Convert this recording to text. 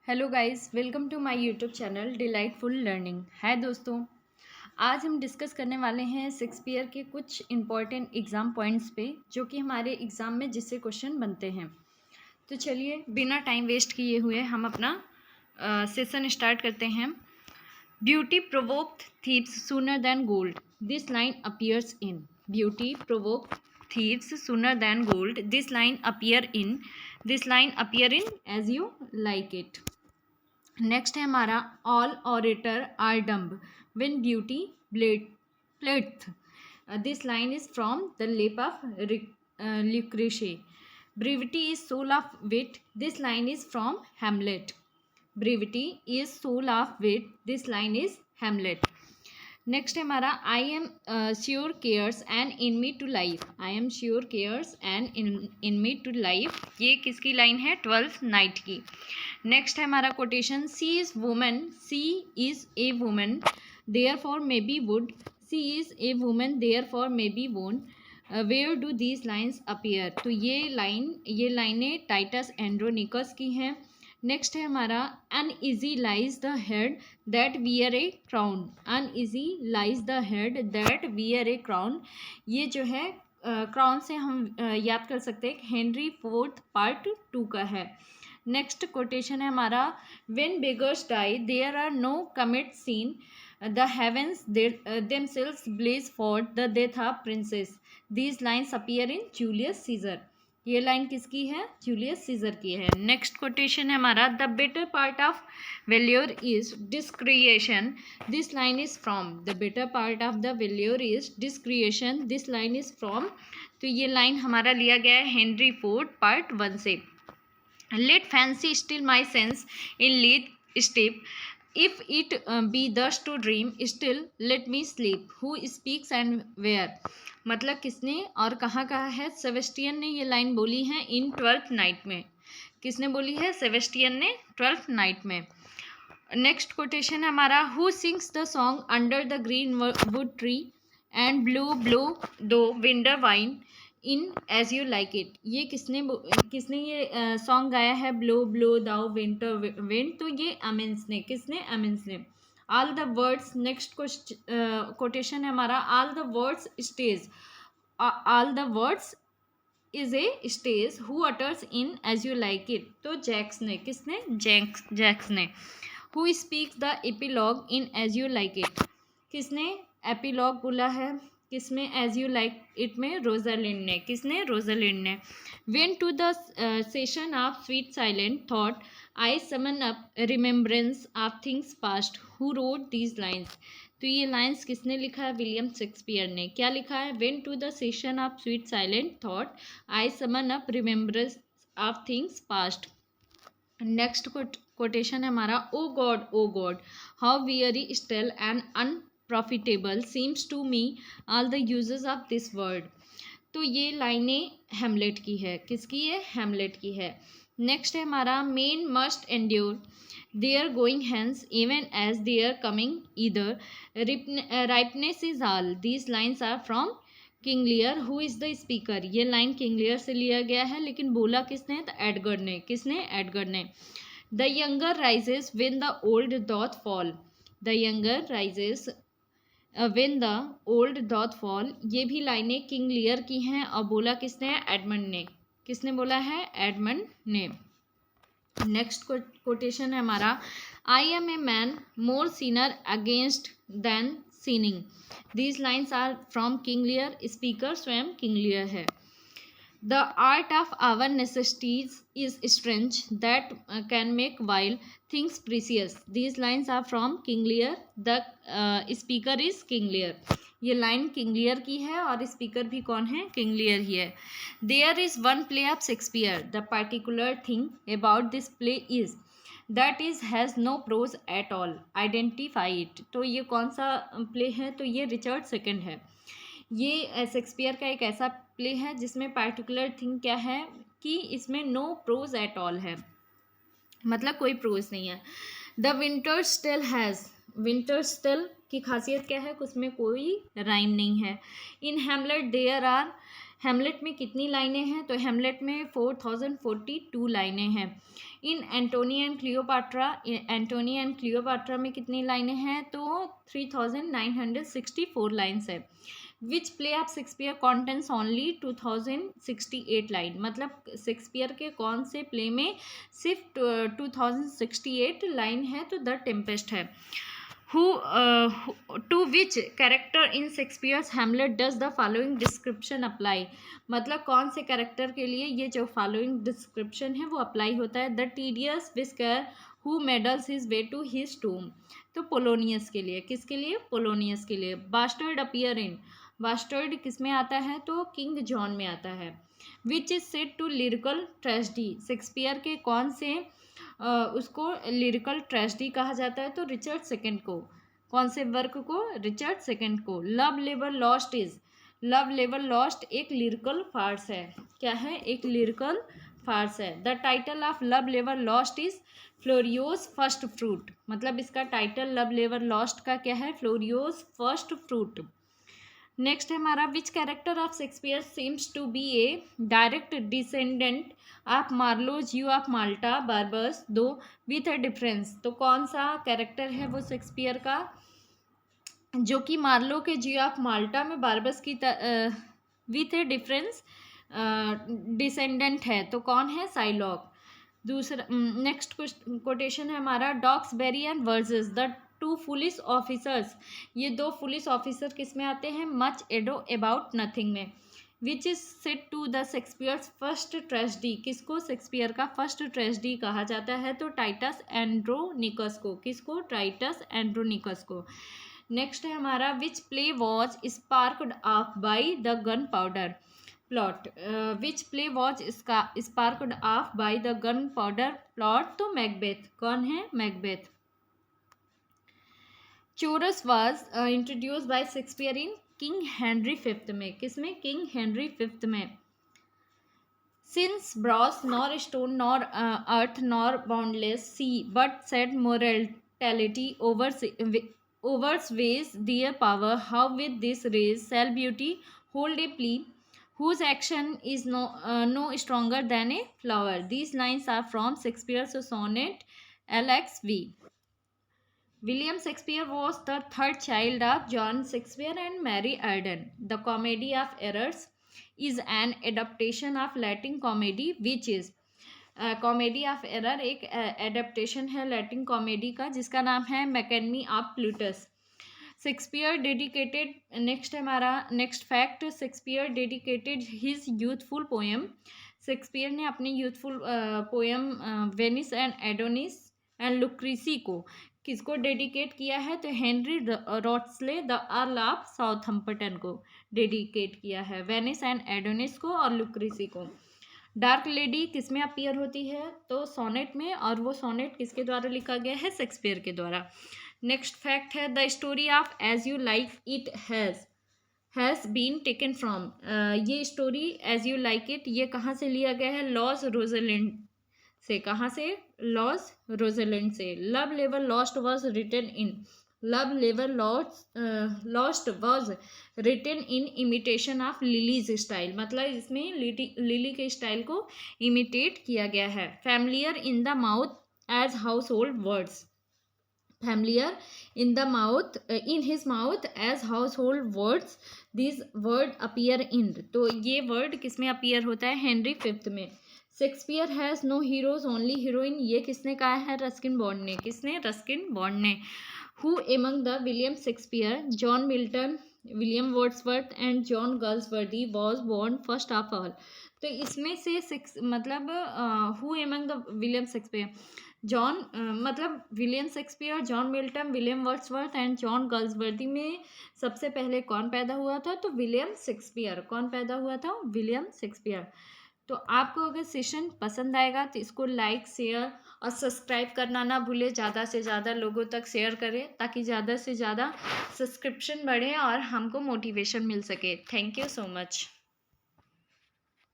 Hello guys, welcome to my YouTube channel delightful learning. है दोस्तों, आज हम डिस्कस करने वाले हैं शेक्सपियर के कुछ इम्पॉर्टेंट एग्ज़ाम पॉइंट्स पे जो कि हमारे एग्ज़ाम में जिससे क्वेश्चन बनते हैं। तो चलिए बिना टाइम वेस्ट किए हुए हम अपना सेशन स्टार्ट करते हैं। Beauty provoked thieves sooner than gold, this line appears in. Beauty provoked thieves sooner than gold, this line appear in. This line appear in as you like It. Next है हमारा all orators are dumb when beauty pleadeth, this line is from the lip of Lucrece. Brevity is soul of wit, this line is from Hamlet. Brevity is soul of wit, this line is Hamlet. Next है हमारा I am sure cares and in me to life. I am sure cares and in me to life, ये किसकी line है? 12th night की। Next है हमारा quotation she is woman, she is a woman therefore may be wooed, she is a woman therefore may be won, where do these lines appear. तो ये लाइनें Titus Andronicus की हैं। Next है हमारा uneasy lies the head that wear A crown, uneasy lies the head that wear A crown, ये जो है क्राउन से हम याद कर सकते हैं हेनरी फोर्थ पार्ट 2 का है। नेक्स्ट कोटेशन है हमारा when beggars die there are no comets seen, the heavens themselves blaze for the death of princes, these lines appear in Julius Caesar. ये लाइन किसकी है? जूलियस सीजर की है। नेक्स्ट कोटेशन है हमारा the better part of valour is डिस्क्रिएशन, this line is from. The better part of the valour is डिस्क्रिएशन, this line is from. तो ये लाइन हमारा लिया गया है हेनरी फोर्थ पार्ट 1 से। Let fancy still my sense in Lethe steep, if it be thus to dream still let me sleep, who speaks and where. मतलब किसने और कहाँ कहा है? सेबेस्टियन ने ये लाइन बोली है इन 12th नाइट में। किसने बोली है? सेबेस्टियन ने 12th नाइट में। नेक्स्ट कोटेशन है हमारा who sings the song under the greenwood tree and blow thou winter wind in as you like it. ये किसने ये सॉन्ग गाया है? Blow thou winter wind. तो ये अमिन्स ने। किसने? अमिन्स ने। All the world's, next quotation है हमारा all the world's stage, all the world's is a stage who utters in as you like It. तो जैक्स ने। किसने? जैक्स ने। Who speaks the epilogue in as you like it, किसने epilogue बोला है? किसमें? एज यू लाइक इट में Rosalind ने। किसने? रोजालिंड ने। When to the session of sweet silent thought I summon up remembrance of things past, who wrote these lines. तो ये लाइन्स किसने लिखा है? विलियम शेक्सपियर ने। क्या लिखा है? When to the session of sweet silent thought I summon up remembrance of things past. Next quotation है हमारा O God how weary stale and unprofitable seems to me all the uses of this world. तो ये लाइनें Hamlet की है। किसकी है? Hamlet की है। नेक्स्ट है हमारा men must endure their going hence even as their coming hither, ripeness is all, these lines are from King Lear, who is the speaker. ये लाइन किंग लियर से लिया गया है, लेकिन बोला किसने? तो एडगर ने। किसने? एडगर ने। The younger rises when the old doth fall, the younger rises when the old doth fall, ये भी लाइनें किंग लियर की हैं और बोला किसने? एडमंड ने। किसने बोला है? एडमंड ने। नेक्स्ट कोटेशन है हमारा I am a man more sinned against than sinning, these lines are from King Lear, speaker स्वयं किंग लियर है। The art of our necessities is strange that can make vile things precious, these lines are from King Lear, the speaker is King Lear. ये line King लियर की है और speaker भी कौन है? King Lear ही है। There is one play of Shakespeare, the particular thing about this play is that is has no prose at all, identify it. तो ये कौन सा प्ले है? तो ये रिचर्ड सेकंड है। ये शेक्सपियर का एक ऐसा प्ले है जिसमें पार्टिकुलर थिंग क्या है कि इसमें नो प्रोज एट ऑल है, मतलब कोई प्रोज नहीं है। The winter's tale has, winter's tale की खासियत क्या है? उसमें कोई राइम नहीं है। In Hamlet there are Hamlet में कितनी लाइनें हैं? तो हेमलेट में 4042 लाइनें हैं। इन एंटोनी एंड क्लियोपाट्रा में कितनी लाइनें हैं? तो 3964 लाइन्स है। Which play of Shakespeare contains only 2068 line, मतलब शेक्सपियर के कौन से प्ले में सिर्फ 2068 लाइन है? तो द टेम्पेस्ट है। To which character in Shakespeare's Hamlet does the following description apply? मतलब कौन से कैरेक्टर के लिए ये जो फॉलोइंग डिस्क्रिप्शन है वो अप्लाई होता है? The tedious whisker who meddles his way to his tomb, तो पोलोनियस के लिए। किसके लिए? पोलोनियस के लिए। बास्टर्ड अपीयर इन, बास्टर्ड किस में आता है? तो किंग जॉन में आता है। Which is said to lyrical tragedy, Shakespeare के कौन से उसको लिरिकल ट्रेजेडी कहा जाता है? तो रिचर्ड सेकंड को। कौन से वर्क को? रिचर्ड सेकंड को। लव लेवर लॉस्ट इज, लव लेवर लॉस्ट एक लिरिकल फार्स है। क्या है? एक लिरिकल फार्स है। द टाइटल ऑफ लव लेवर लॉस्ट इज फ्लोरियोज फर्स्ट फ्रूट, मतलब इसका टाइटल लव लेवर लॉस्ट का क्या है? फ्लोरियोज फर्स्ट फ्रूट। नेक्स्ट है हमारा, which character of Shakespeare seems to be a direct descendant of Marlowe Jew of Malta Barabas though with a difference, तो कौन सा कैरेक्टर है वो शेक्सपियर का जो कि मार्लो के ज्यू ऑफ माल्टा में बार्बस की विथ ए डिफरेंस डिसेंडेंट है? तो कौन है? साइलॉक। दूसरा नेक्स्ट कोटेशन है हमारा, Dogberry and Verges the two police officers, ये दो पुलिस ऑफिसर किस में आते हैं? मच एडो अबाउट नथिंग में। Which is said to the Shakespeare's first tragedy, किसको शेक्सपियर का फर्स्ट ट्रेजेडी कहा जाता है? तो टाइटस एंड्रोनिकस को। किसको? टाइटस एंड्रोनिकस को। नेक्स्ट है हमारा, which play was sparked off by the gun powder plot, which play was sparked off by the gun powder plot, तो मैकबेथ। कौन है? Macbeth. Chorus was introduce by Shakespeare in King Henry fifth में, किसमें? King Henry fifth में। Since brass nor stone nor earth nor boundless sea but sad mortality o'ersways their power, how with this rage shall beauty hold a plea whose action is no stronger than a flower. These lines are from Shakespeare's sonnet LXV. William Shakespeare was the third child of John Shakespeare and Mary Arden. The Comedy of Errors is an adaptation of Latin comedy which is comedy of error एक adaptation है Latin comedy का जिसका नाम है Menaechmi of Plautus. Shakespeare dedicated, next हमारा next fact, Shakespeare dedicated his youthful poem, Shakespeare ने अपनी youthful poem Venus and Adonis and Lucrece को किसको डेडिकेट किया है? तो Henry Wriothesley the earl of Southampton को डेडिकेट किया है, वेनिस एंड एडोनिस को और लुक्रीसी को। डार्क लेडी किस में अपीयर होती है? तो सोनेट में, और वो सोनेट किसके द्वारा लिखा गया है? शेक्सपियर के द्वारा। नेक्स्ट फैक्ट है, the story of as you like it has been taken from, ये story as you like it ये कहाँ से लिया गया है? लॉस रोजलिंड से। कहाँ से? लॉस रोजलिंड से। लव लेवर lost was written in, love लेवर lost was written in imitation of Lyly's style, मतलब इसमें लिली के स्टाइल को इमिटेट किया गया है। Familiar in the mouth as household words, familiar in the mouth in his mouth as household words, these word appear in, तो ये word किस में अपीयर होता है? हेनरी फिफ्थ में। Shakespeare has no heroes only heroine, ये किसने कहा है? रस्किन बॉन्ड ने। किसने? रस्किन बॉन्ड ने। Who among the William Shakespeare, John Milton, William Wordsworth and John Galsworthy was born first of all, तो इसमें से मतलब who among the William Shakespeare, John मतलब William Shakespeare, John Milton, William Wordsworth and John Galsworthy में सबसे पहले कौन पैदा हुआ था? तो विलियम शेक्सपियर। कौन पैदा हुआ था? William Shakespeare. तो आपको अगर सेशन पसंद आएगा तो इसको लाइक, शेयर और सब्सक्राइब करना ना भूलें, ज़्यादा से ज़्यादा लोगों तक शेयर करें ताकि ज़्यादा से ज़्यादा सब्सक्रिप्शन बढ़े और हमको मोटिवेशन मिल सके। Thank you so much.